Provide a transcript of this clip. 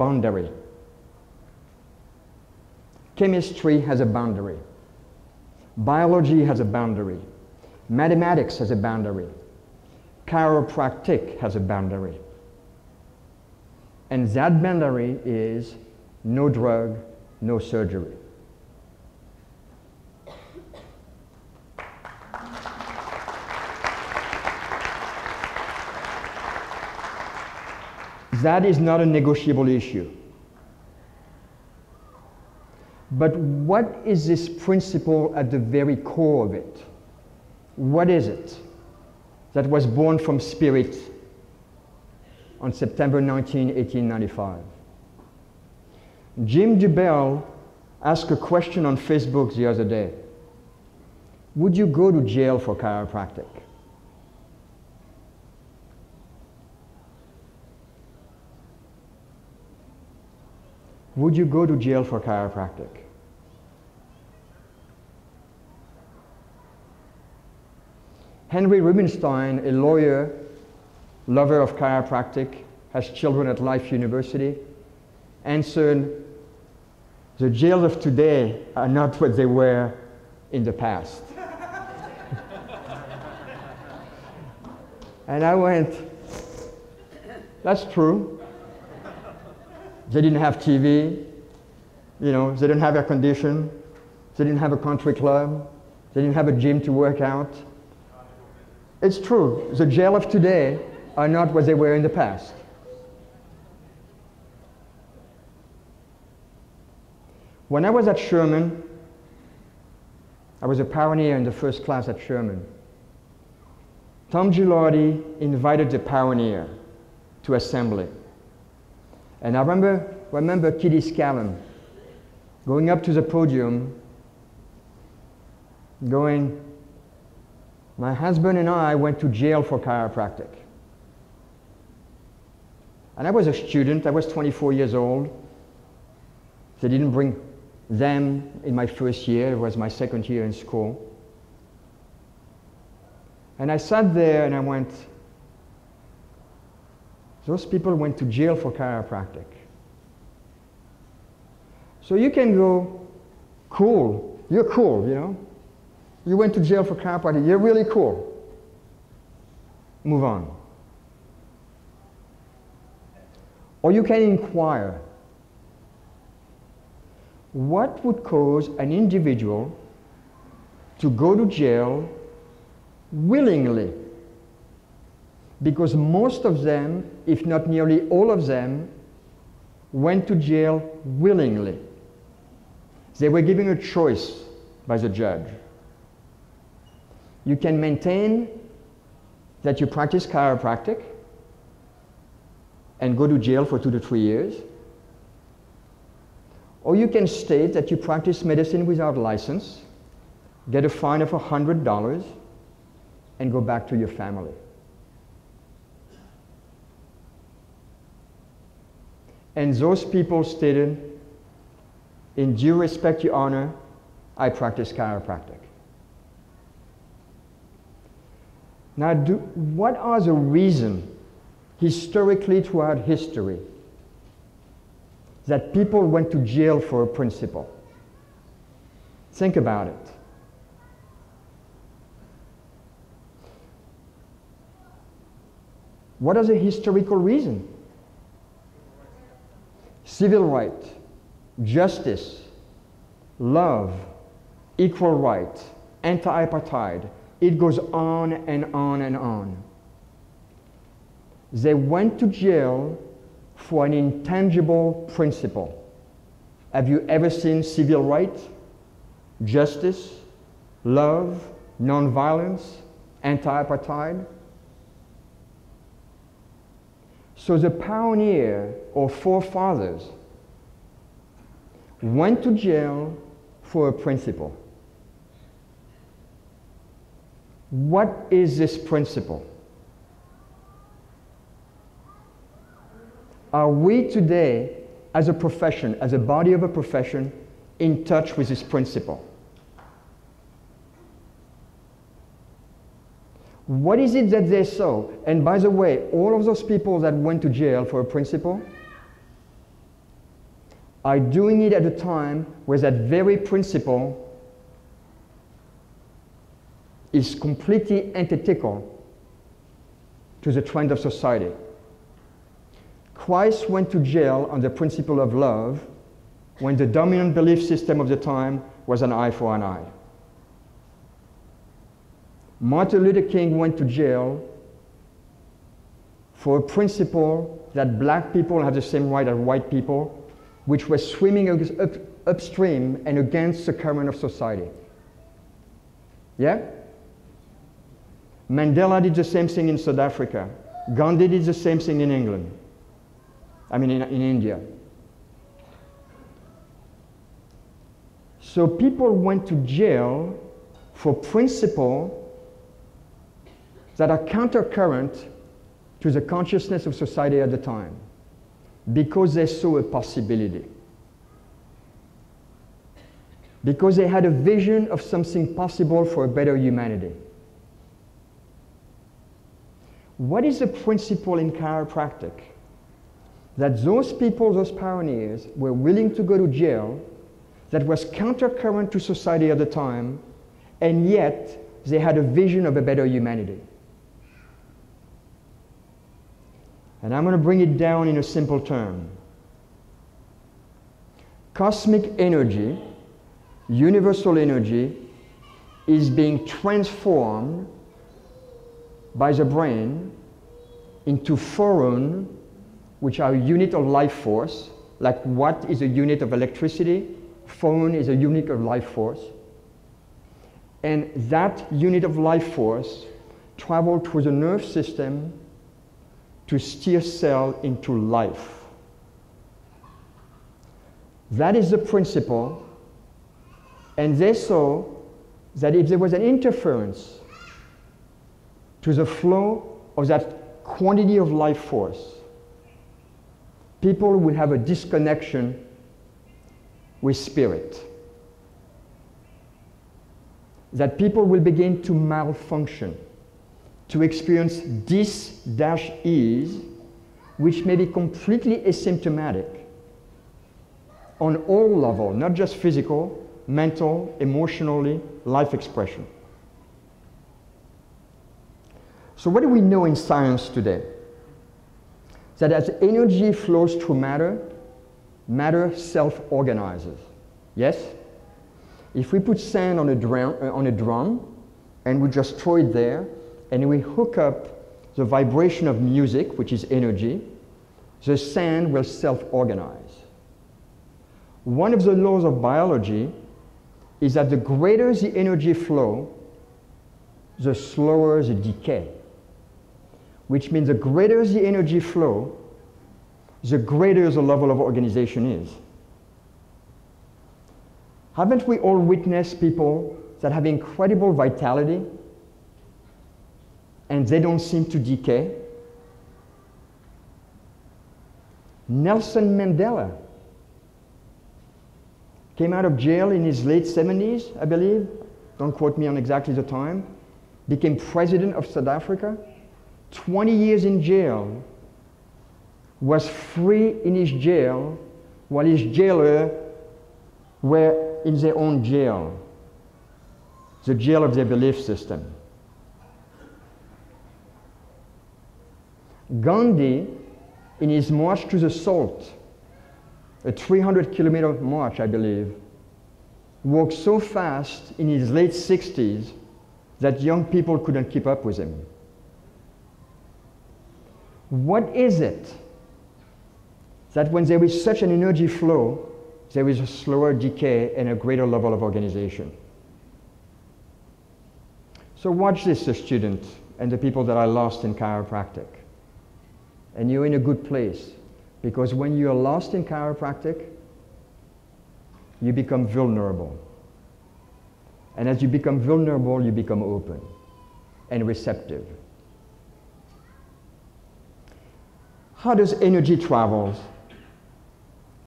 boundary. Chemistry has a boundary. Biology has a boundary. Mathematics has a boundary. Chiropractic has a boundary. And that boundary is no drug, no surgery. That is not a negotiable issue. But what is this principle at the very core of it? What is it that was born from spirit on September 19, 1895? Jim DuBell asked a question on Facebook the other day. Would you go to jail for chiropractic? Would you go to jail for chiropractic? Henry Rubinstein, a lawyer, lover of chiropractic, has children at Life University, answered, the jails of today are not what they were in the past. And I went, that's true. They didn't have TV, they didn't have air conditioning, they didn't have a country club, they didn't have a gym to work out. It's true, the jail of today are not what they were in the past. When I was at Sherman, I was a pioneer in the first class at Sherman. Tom Gilardi invited the pioneer to assembly. And I remember Kitty Scallon going up to the podium, going, my husband and I went to jail for chiropractic. And I was a student, I was 24 years old. They didn't bring them in my first year, it was my second year in school. And I sat there and I went, those people went to jail for chiropractic. So you can go, cool, you're cool, You went to jail for chiropractic, you're really cool. Move on. Or you can inquire, what would cause an individual to go to jail willingly? Because most of them, if not nearly all of them, went to jail willingly. They were given a choice by the judge. You can maintain that you practice chiropractic and go to jail for 2 to 3 years, or you can state that you practice medicine without license, get a fine of $100, and go back to your family. And those people stated, in due respect, Your Honor, I practice chiropractic. Now, what are the reasons, historically throughout history, that people went to jail for a principle? Think about it. What are the historical reasons? Civil right, justice, love, equal right, anti-apartheid. It goes on and on and on. They went to jail for an intangible principle. Have you ever seen civil right, justice, love, nonviolence, anti-apartheid? So the pioneer or forefathers went to jail for a principle. What is this principle? Are we today, as a profession, as a body of a profession, in touch with this principle? What is it that they saw? And by the way, all of those people that went to jail for a principle, are doing it at a time where that very principle is completely antithetical to the trend of society. Christ went to jail on the principle of love when the dominant belief system of the time was an eye for an eye. Martin Luther King went to jail for a principle that black people have the same right as white people, which was swimming upstream and against the current of society. Yeah? Mandela did the same thing in South Africa. Gandhi did the same thing in England. I mean, in India. So people went to jail for principles that are countercurrent to the consciousness of society at the time, because they saw a possibility. Because they had a vision of something possible for a better humanity. What is the principle in chiropractic? That those people, those pioneers, were willing to go to jail, that was countercurrent to society at the time, and yet they had a vision of a better humanity. And I'm going to bring it down in a simple term. Cosmic energy, universal energy, is being transformed by the brain into phorone, which are a unit of life force. Like watt is a unit of electricity, phone is a unit of life force. And that unit of life force travels through the nerve system to steer cell into life. That is the principle. And they saw that if there was an interference to the flow of that quantity of life force, people will have a disconnection with spirit. That people will begin to malfunction, to experience dis-ease, which may be completely asymptomatic on all levels, not just physical, mental, emotionally, life expression. So what do we know in science today? That as energy flows through matter, matter self-organizes. Yes? If we put sand on a drum and we just throw it there, and we hook up the vibration of music, which is energy, the sand will self-organize. One of the laws of biology is that the greater the energy flow, the slower the decay. Which means the greater the energy flow, the greater the level of organization is. Haven't we all witnessed people that have incredible vitality and they don't seem to decay? Nelson Mandela came out of jail in his late 70s, I believe. Don't quote me on exactly the time. Became president of South Africa. 20 years in jail. Was free in his jail while his jailers were in their own jail. The jail of their belief system. Gandhi, in his march to the salt, a 300-kilometer march, I believe, walked so fast in his late 60s that young people couldn't keep up with him. What is it that when there is such an energy flow, there is a slower decay and a greater level of organization? So watch this, the student and the people that I lost in chiropractic. And you're in a good place, because when you're lost in chiropractic, you become vulnerable. And as you become vulnerable, you become open and receptive. How does energy travel?